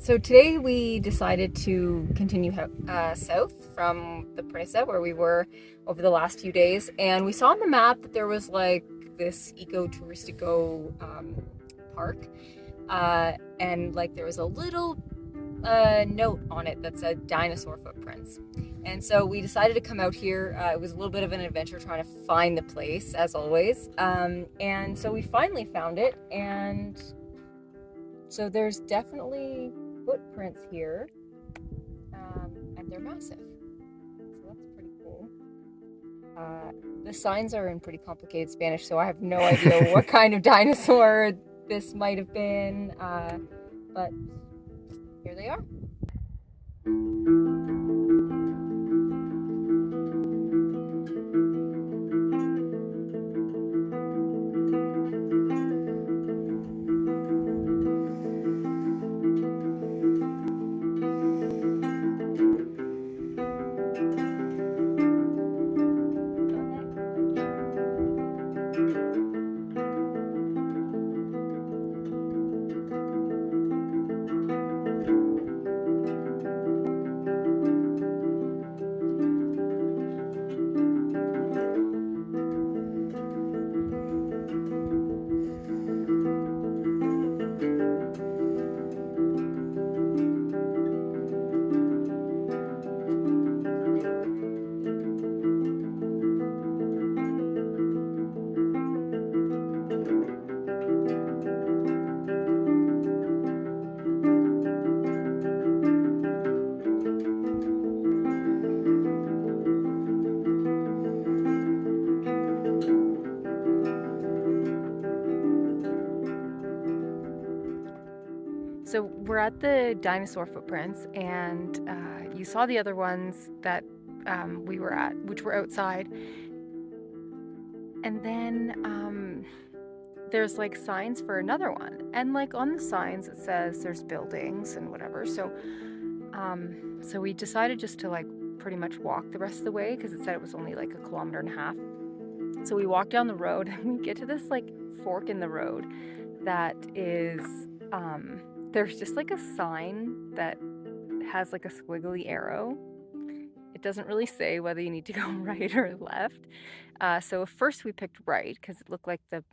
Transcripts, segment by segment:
So today we decided to continue south from the Presa where we were over the last few days, and we saw on the map that there was like this eco-touristico park, and like there was a little note on it that said Dinosaur Footprints. And so we decided to come out here. It was a little bit of an adventure trying to find the place, as always. And so we finally found it, and so there's definitely footprints here, and they're massive. So that's pretty cool. The signs are in pretty complicated Spanish, so I have no idea what kind of dinosaur this might have been, but here they are. So we're at the Dinosaur Footprints, and you saw the other ones that we were at, which were outside. And then there's like signs for another one, and like on the signs it says there's buildings and whatever. So we decided just to like pretty much walk the rest of the way because it said it was only like 1.5 kilometers. So we walk down the road and we get to this like fork in the road that is there's just like a sign that has like a squiggly arrow. It doesn't really say whether you need to go right or left. So first we picked right because it looked like the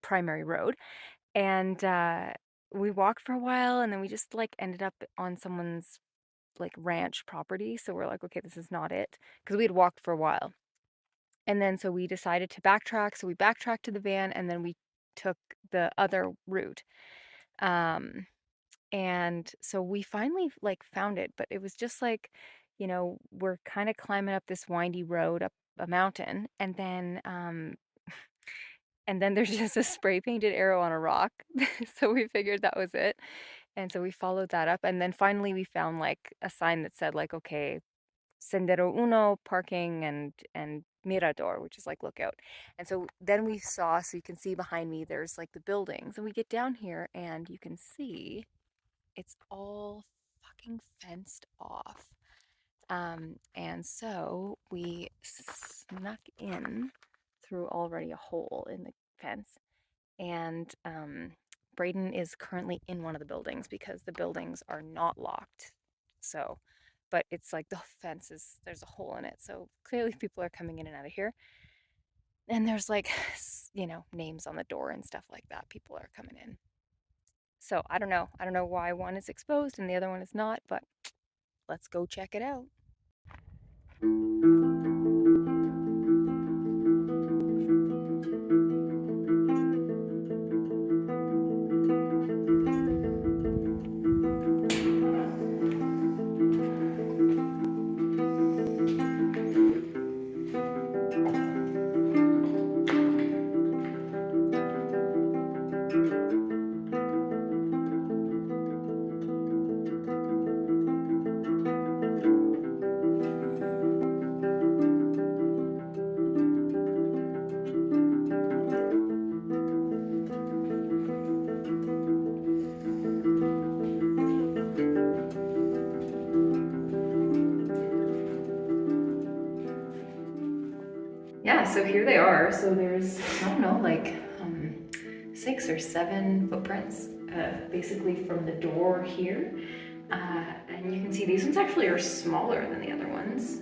primary road, and we walked for a while, and then we just like ended up on someone's like ranch property. So we're like, okay, this is not it, because we had walked for a while. And then so we decided to backtrack. So we backtracked to the van, and then we took the other route. And so we finally like found it, but it was just like, we're kind of climbing up this windy road up a mountain, and then there's just a spray painted arrow on a rock. So we figured that was it. And so we followed that up, and then finally we found like a sign that said like, okay, Sendero Uno, parking, and Mirador, which is like lookout. And so then we saw, so you can see behind me, there's like the buildings, and we get down here and you can see it's all fucking fenced off. And so we snuck in through already a hole in the fence, and Braden is currently in one of the buildings because the buildings are not locked. So, but it's like the fence is, there's a hole in it. So clearly people are coming in and out of here. And there's like, names on the door and stuff like that. People are coming in. So I don't know. I don't know why one is exposed and the other one is not, but let's go check it out. Yeah, so here they are. So there's, I don't know, like 6 or 7 footprints, basically from the door here. And you can see these ones actually are smaller than the other ones,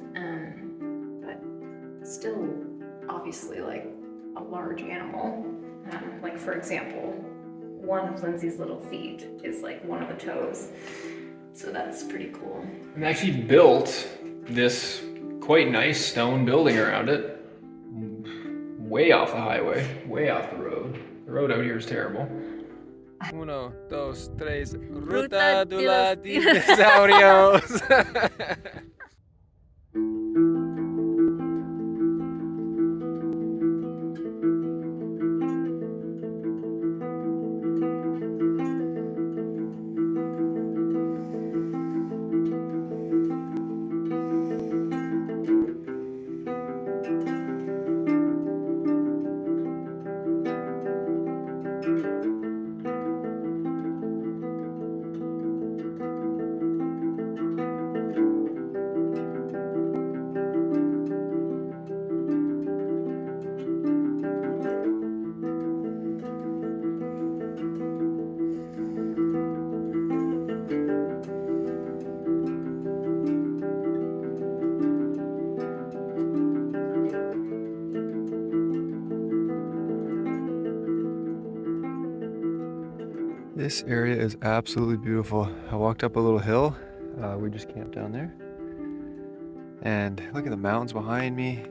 but still obviously like a large animal. Like for example, one of Lindsay's little feet is like one of the toes. So that's pretty cool. We actually built this quite nice stone building around it. Way off the highway, way off the road. The road out here is terrible. 1, 2, 3, Ruta de los Dinosaurios. This area is absolutely beautiful. I walked up a little hill. We just camped down there. And look at the mountains behind me.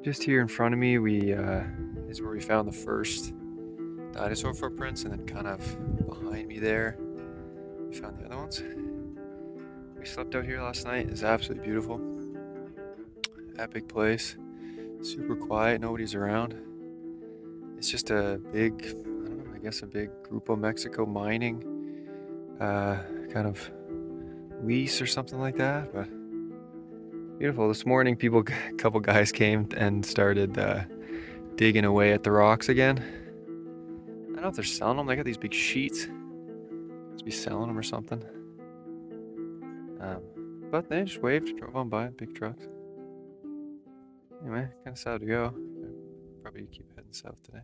Just here in front of me, is where we found the first dinosaur footprints, and then kind of behind me there, we found the other ones. We slept out here last night. It's absolutely beautiful. Epic place. Super quiet, nobody's around. It's just a big, I don't know, I guess a big Grupo Mexico mining kind of lease or something like that, but beautiful. This morning, a couple guys came and started digging away at the rocks again. I don't know if they're selling them. They got these big sheets. Must be selling them or something. But they just waved, drove on by, big trucks. Anyway, kind of sad to go. Probably keep heading south today.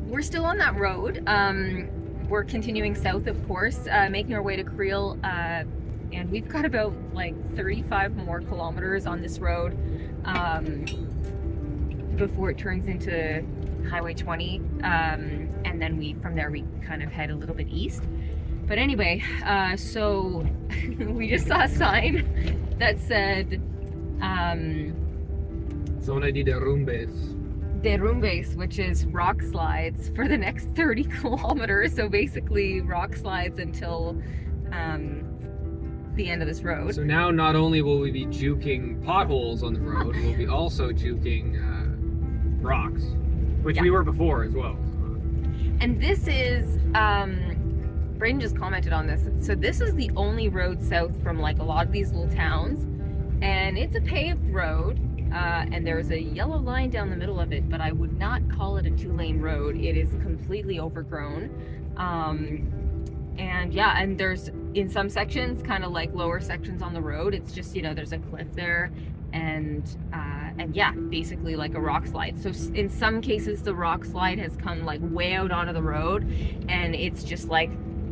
We're still on that road. We're continuing south, of course, making our way to Creel, and we've got about like 35 more kilometers on this road before it turns into Highway 20, and then from there we kind of head a little bit east. But anyway, so we just saw a sign that said Zona de derrumbes. Derrumbes, which is rock slides for the next 30 kilometers. So basically rock slides until the end of this road. So now not only will we be juking potholes on the road, we'll be also juking rocks, which we were before as well. And this is, Braden just commented on this. So this is the only road south from like a lot of these little towns, and it's a paved road. And there's a yellow line down the middle of it, but I would not call it a 2-lane road. It is completely overgrown. And yeah, and there's in some sections, kind of like lower sections on the road, it's just, you know, there's a cliff there, and yeah, basically like a rock slide. So in some cases, the rock slide has come like way out onto the road, and it's just like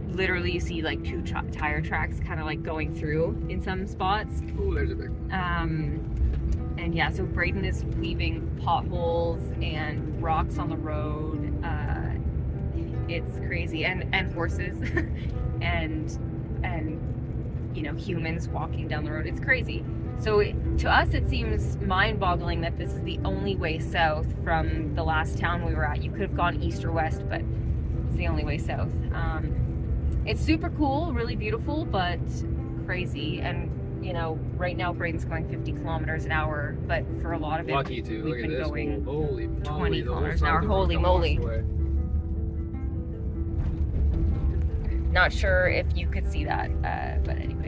literally you see like 2 tire tracks kind of like going through in some spots. Oh, there's a big one. And yeah, so Braden is weaving potholes and rocks on the road. It's crazy, and horses, and you know, humans walking down the road. It's crazy. So to us, it seems mind-boggling that this is the only way south from the last town we were at. You could have gone east or west, but it's the only way south. It's super cool, really beautiful, but crazy. And you know, right now Braden's going 50 kilometers an hour, but for a lot of it, lucky too. we've been going holy 20 kilometers an hour. Holy moly. Not sure if you could see that, but anyway.